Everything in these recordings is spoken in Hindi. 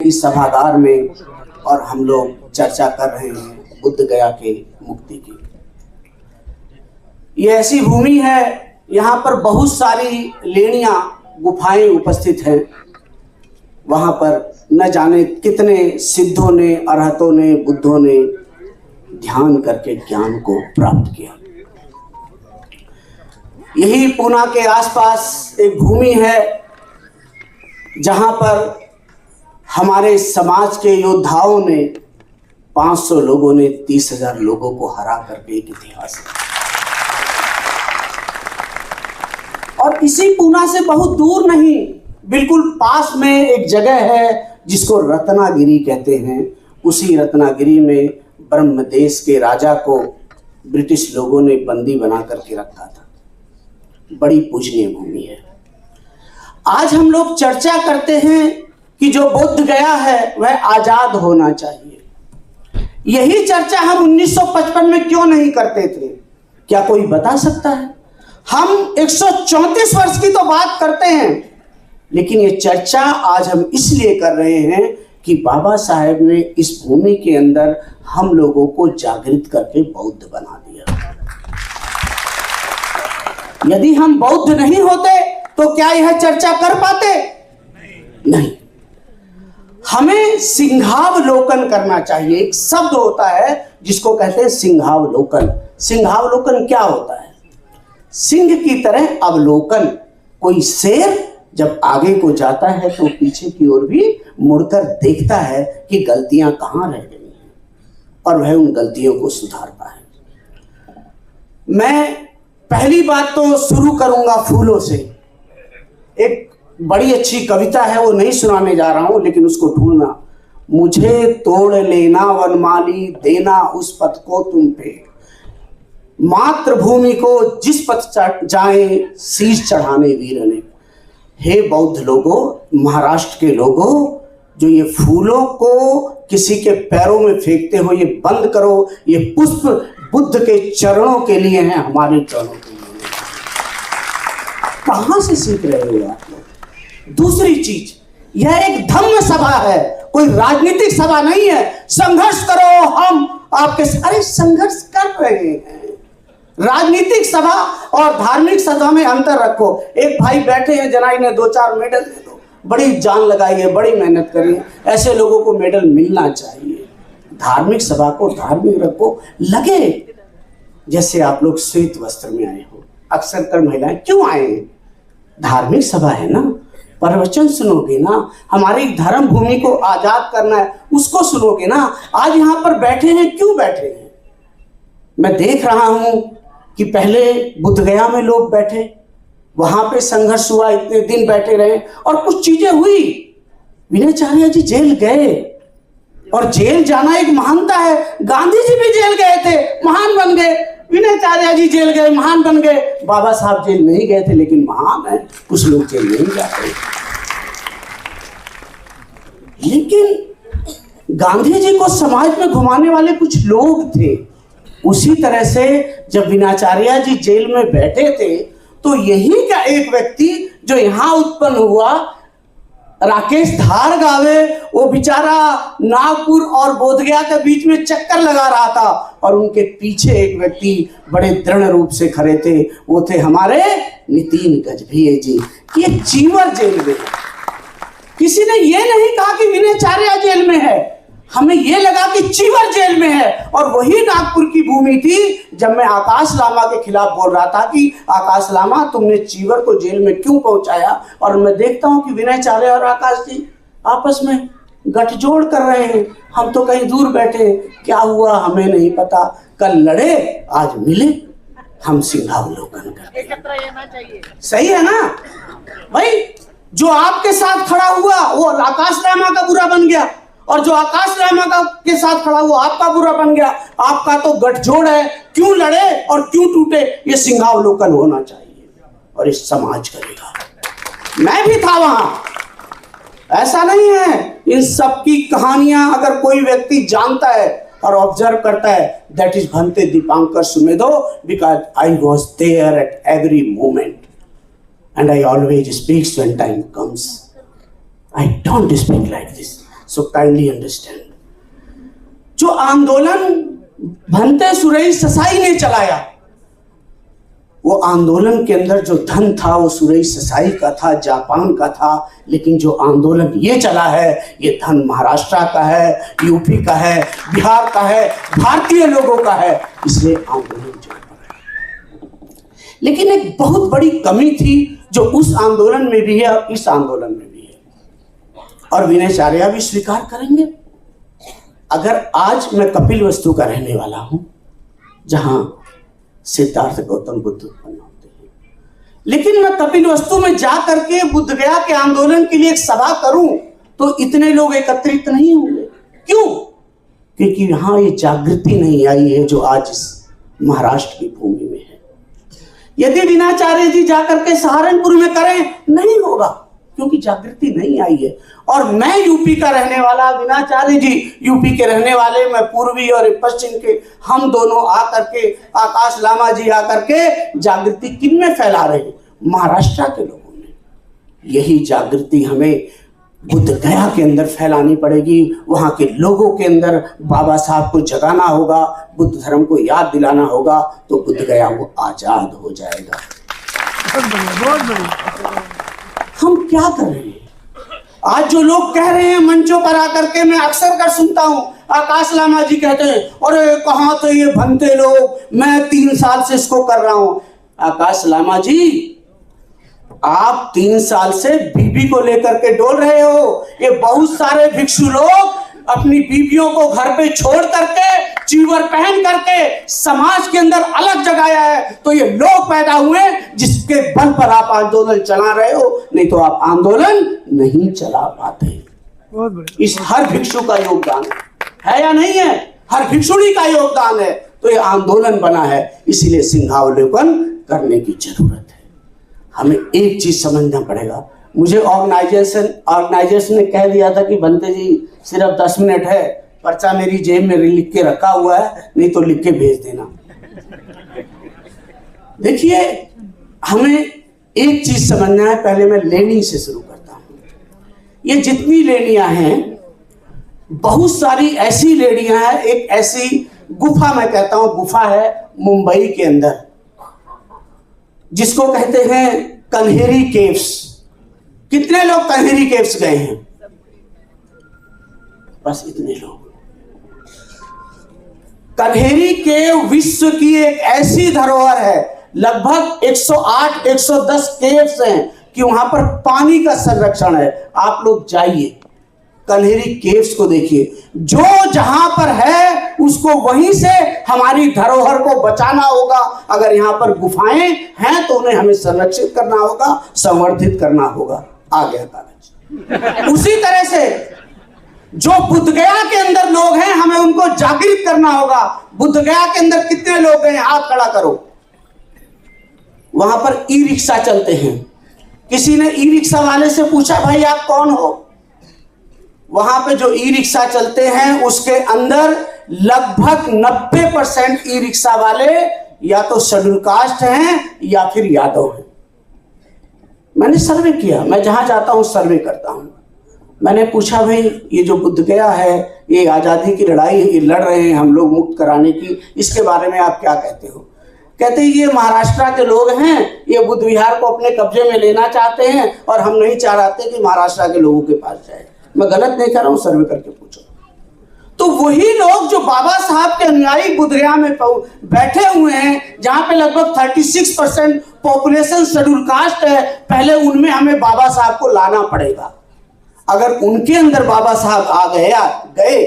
इस सभागार में और हम लोग चर्चा कर रहे हैं बुद्ध गया के मुक्ति की। ये ऐसी भूमि है, यहाँ पर बहुत सारी लेणियां गुफाएं उपस्थित हैं। वहाँ पर न जाने कितने सिद्धों ने, अरहतों ने, बुद्धों ने ध्यान करके ज्ञान को प्राप्त किया। यही पूना के आसपास एक भूमि है जहाँ पर हमारे समाज के योद्धाओं ने 500 लोगों ने 30,000 लोगों को हरा करके एक इतिहास है। और इसी पूना से बहुत दूर नहीं, बिल्कुल पास में एक जगह है जिसको रत्नागिरी कहते हैं। उसी रत्नागिरी में ब्रह्मदेश के राजा को ब्रिटिश लोगों ने बंदी बना करके रखा था। बड़ी पूजनीय भूमि है। आज हम लोग चर्चा करते हैं कि जो बोध गया है वह आजाद होना चाहिए। यही चर्चा हम 1955 में क्यों नहीं करते थे? क्या कोई बता सकता है? हम 134 वर्ष की तो बात करते हैं, लेकिन ये चर्चा आज हम इसलिए कर रहे हैं कि बाबा साहेब ने इस भूमि के अंदर हम लोगों को जागृत करके बौद्ध बना दिया। यदि हम बौद्ध नहीं होते तो क्या यह चर्चा कर पाते? नहीं। हमें सिंहावलोकन करना चाहिए। एक शब्द होता है जिसको कहते हैं सिंहावलोकन। सिंहावलोकन क्या होता है? सिंह की तरह अवलोकन। कोई शेर जब आगे को जाता है तो पीछे की ओर भी मुड़कर देखता है कि गलतियां कहां रह गई हैं और वह उन गलतियों को सुधारता है। मैं पहली बात तो शुरू करूंगा फूलों से। एक बड़ी अच्छी कविता है, वो नहीं सुनाने जा रहा हूं, लेकिन उसको ढूंढना। मुझे तोड़ लेना वनमाली, देना उस पथ को तुम पे, मातृभूमि को जिस पथ जाए शीश चढ़ाने वीर ने। हे बौद्ध लोगों, महाराष्ट्र के लोगों, जो ये फूलों को किसी के पैरों में फेंकते हो, ये बंद करो। ये पुष्प बुद्ध के चरणों के लिए हैं, हमारे चरणों के लिए। कहां से सीख रहे हो आप लोग? दूसरी चीज, यह एक धम्म सभा है, कोई राजनीतिक सभा नहीं है। संघर्ष करो, हम आपके सारे संघर्ष कर रहे हैं। राजनीतिक सभा और धार्मिक सभा में अंतर रखो। एक भाई बैठे हैं, जनाई ने 2-4 मेडल दे दो, बड़ी जान लगाई है, बड़ी मेहनत करी है, ऐसे लोगों को मेडल मिलना चाहिए। धार्मिक सभा को धार्मिक रखो। लगे जैसे आप लोग श्वेत वस्त्र में आए हो। अक्सर कर महिलाएं क्यों आए? धार्मिक सभा है ना, प्रवचन सुनोगे ना, हमारी धर्म भूमि को आजाद करना है, उसको सुनोगे ना। आज यहाँ पर बैठे हैं, क्यों बैठे हैं? मैं देख रहा हूं कि पहले बुद्ध गया में लोग बैठे, वहां पे संघर्ष हुआ, इतने दिन बैठे रहे और कुछ चीजें हुई। विनयचार्य जी जेल गए और जेल जाना एक महानता है। गांधी जी भी जेल गए थे, महान बन गए। विनयचार्य जी जेल गए, महान बन गए। बाबा साहब जेल नहीं गए थे, लेकिन महान है। कुछ लोग जेल नहीं जाते। लेकिन गांधी जी को समाज में घुमाने वाले कुछ लोग थे। उसी तरह से जब विनयाचार्य जी जेल में बैठे थे तो यही का एक व्यक्ति जो यहां उत्पन्न हुआ, राकेश धारगावे, वो बेचारा नागपुर और बोधगया के बीच में चक्कर लगा रहा था और उनके पीछे एक व्यक्ति बड़े दृढ़ रूप से खड़े थे। वो थे हमारे नितिन गजभिये जी। ये चीवर जेल में। किसी ने ये नहीं कहा कि विनयचार्य जेल में है, हमें ये लगा कि चीवर जेल में है। और वही नागपुर की भूमि थी जब मैं आकाश लामा के खिलाफ बोल रहा था कि आकाश लामा, तुमने चीवर को जेल में क्यों पहुंचाया? और मैं देखता हूं कि विनयचार्य और आकाश जी आपस में गठजोड़ कर रहे हैं। हम तो कहीं दूर बैठे, क्या हुआ हमें नहीं पता। कल लड़े, आज मिले, हम सिंहावलोकन करते। सही है ना भाई? जो आपके साथ खड़ा हुआ वो आकाश लामा का बुरा बन गया, और जो आकाश लामा का के साथ खड़ा हुआ आपका बुरा बन गया। आपका तो गठजोड़ है। क्यों लड़े और क्यों टूटे, ये सिंहावलोकन होना चाहिए और इस समाज करेगा। मैं भी था वहां, ऐसा नहीं है। इन सब की कहानियां अगर कोई व्यक्ति जानता है और ऑब्जर्व करता है, that is Bhante Dipankar Sumedho, because I was there at every moment and I always speaks when time comes. I don't speak like this. So kindly understand. जो आंदोलन भंते सुरई ससाई ने चलाया, वो आंदोलन के अंदर जो धन था वो सुरई ससाई का था, जापान का था। लेकिन जो आंदोलन ये चला है, ये धन महाराष्ट्र का है, यूपी का है, बिहार का है, भारतीय लोगों का है। इसलिए आंदोलन जो है, लेकिन एक बहुत बड़ी कमी थी जो उस आंदोलन में भी है और इस आंदोलन में भी है, और विनयचार्या भी स्वीकार करेंगे। अगर आज मैं कपिलवस्तु का रहने वाला हूं, जहां सिद्धार्थ गौतम बुद्ध उत्पन्न होते हैं, लेकिन मैं कपिलवस्तु में जा करके बुद्ध गया के आंदोलन के लिए एक सभा करूं तो इतने लोग एकत्रित नहीं होंगे। क्यों? क्योंकि यहां ये जागृति नहीं आई है जो आज इस महाराष्ट्र की भूमि में है। यदि विनयाचार्य जी जाकर के सहारनपुर में करें, नहीं होगा, क्योंकि जागृति नहीं आई है। और मैं यूपी का रहने वाला, विनयाचार्य जी यूपी के रहने वाले, मैं पूर्वी और पश्चिम के, हम दोनों आकर के, आकाश लामा जी आकर के जागृति किन में फैला रहे हैं? महाराष्ट्र के लोगों में। यही जागृति हमें बुद्ध गया के अंदर फैलानी पड़ेगी। वहां के लोगों के अंदर बाबा साहब को जगाना होगा, बुद्ध धर्म को याद दिलाना होगा, तो बुद्ध गया वो आजाद हो जाएगा। हम क्या कर रहे हैं? आज जो लोग कह रहे हैं मंचों पर आकर के, मैं अक्सर कर सुनता हूं, आकाश लामा जी कहते हैं, अरे कहां थे ये भंते लोग, मैं 3 साल से इसको कर रहा हूं। आकाश लामा जी, आप 3 साल से बीबी को लेकर के डोल रहे हो। ये बहुत सारे भिक्षु लोग अपनी बीबियों को घर पे छोड़ करके, चीवर पहन करके समाज के अंदर अलग जगाया है। तो ये लोग पैदा हुए जिसके बल पर आप आंदोलन चला रहे हो, नहीं तो आप आंदोलन नहीं चला पाते। इस हर भिक्षु का योगदान है या नहीं है? हर भिक्षुणी का योगदान है। तो ये आंदोलन बना है, इसीलिए सिंहावलोकन करने की जरूरत है। हमें एक चीज समझना पड़ेगा। मुझे ऑर्गेनाइजेशन ने कह दिया था कि भंते जी सिर्फ 10 मिनट है, पर्चा मेरी जेब में लिख के रखा हुआ है, नहीं तो लिख के भेज देना। देखिए, हमें एक चीज समझना है। पहले मैं लेनी से शुरू करता हूं। ये जितनी लेनियां हैं, बहुत सारी ऐसी लेनियां हैं। एक ऐसी गुफा, मैं कहता हूं गुफा है मुंबई के अंदर, जिसको कहते हैं कन्हेरी केव्स। कितने लोग कन्हेरी केव्स गए हैं? बस इतने लोग। कन्हेरी केव विश्व की एक ऐसी धरोहर है, लगभग 108-110 केव्स हैं कि वहां पर पानी का संरक्षण है। आप लोग जाइए, कन्हेरी केव्स को देखिए। जो जहां पर है उसको वहीं से हमारी धरोहर को बचाना होगा। अगर यहां पर गुफाएं हैं तो उन्हें हमें संरक्षित करना होगा, संवर्धित करना होगा। आ गया कागज। उसी तरह से जो बुद्ध गया के अंदर लोग हैं, हमें उनको जागृत करना होगा। बुद्ध गया के अंदर कितने लोग हैं? हाथ खड़ा करो। वहां पर ई रिक्शा चलते हैं। किसी ने ई रिक्शा वाले से पूछा, भाई आप कौन हो? वहां पे जो ई रिक्शा चलते हैं उसके अंदर लगभग 90% ई रिक्शा वाले या तो शेड्यूल कास्ट हैं या फिर यादव हैं। मैंने सर्वे किया, मैं जहां जाता हूं सर्वे करता हूं। मैंने पूछा, भाई ये जो बुद्ध गया है, ये आजादी की लड़ाई ये लड़ रहे हैं हम लोग मुक्त कराने की, इसके बारे में आप क्या कहते हो? कहते ये महाराष्ट्र के लोग हैं, ये बुद्ध विहार को अपने कब्जे में लेना चाहते हैं और हम नहीं चाह रहे कि महाराष्ट्र के लोगों के पास जाए। मैं गलत नहीं कर रहा हूं, सर्वे करके पूछो। तो वही लोग जो बाबा साहब के अनुयायी बुद्ध गया में बैठे हुए हैं, जहां पे लगभग 36% पॉपुलेशन शेड्यूल कास्ट है, पहले उनमें हमें बाबा साहब को लाना पड़ेगा। अगर उनके अंदर बाबा साहब आ गए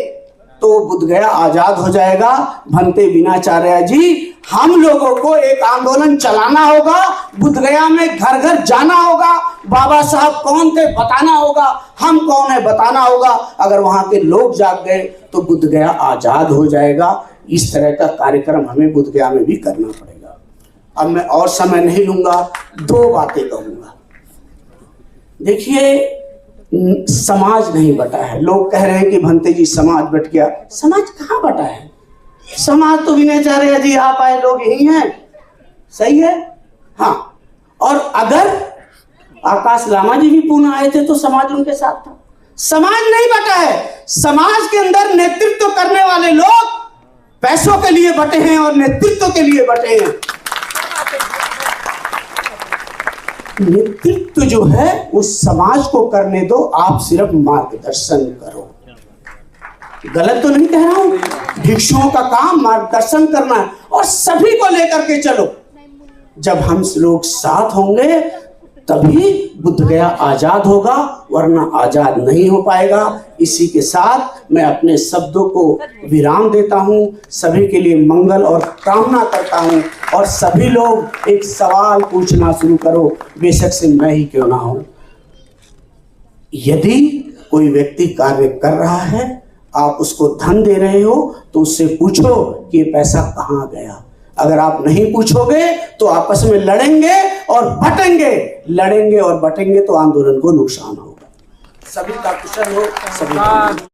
तो बुद्ध गया आजाद हो जाएगा। भंते विनयाचार्य जी, हम लोगों को एक आंदोलन चलाना होगा, बुद्ध गया में घर घर जाना होगा, बाबा साहब कौन थे बताना होगा, हम कौन है बताना होगा। अगर वहां के लोग जाग गए तो बुद्ध गया आजाद हो जाएगा। इस तरह का कार्यक्रम हमें बुद्ध गया में भी करना पड़ेगा। अब मैं और समय नहीं लूंगा, 2 बातें कहूंगा। देखिए, समाज नहीं बटा है। लोग कह रहे हैं कि भंते जी समाज बट गया। समाज कहां बटा है? समाज तो विनयाचार्य जी आप आए लोग यही हैं, सही है। हाँ, और अगर आकाश लामा जी भी पुणे आए थे तो समाज उनके साथ था। समाज नहीं बटा है। समाज के अंदर नेतृत्व करने वाले लोग पैसों के लिए बटे हैं और नेतृत्व के लिए बटे हैं। नेतृत्व जो है उस समाज को करने दो, आप सिर्फ मार्गदर्शन करो। गलत तो नहीं कह रहा हूं। भिक्षुओं का काम मार्गदर्शन करना है और सभी को लेकर के चलो। जब हम लोग साथ होंगे तभी बुद्ध गया आजाद होगा, वरना आजाद नहीं हो पाएगा। इसी के साथ मैं अपने शब्दों को विराम देता हूं। सभी के लिए मंगल और कामना करता हूं और सभी लोग एक सवाल पूछना शुरू करो, बेशक से मैं ही क्यों ना हूं। यदि कोई व्यक्ति कार्य कर रहा है, आप उसको धन दे रहे हो, तो उससे पूछो कि ये पैसा कहाँ गया। अगर आप नहीं पूछोगे तो आपस में लड़ेंगे और बटेंगे, लड़ेंगे और बटेंगे तो आंदोलन को नुकसान होगा। सभी का कुशल हो, सभी का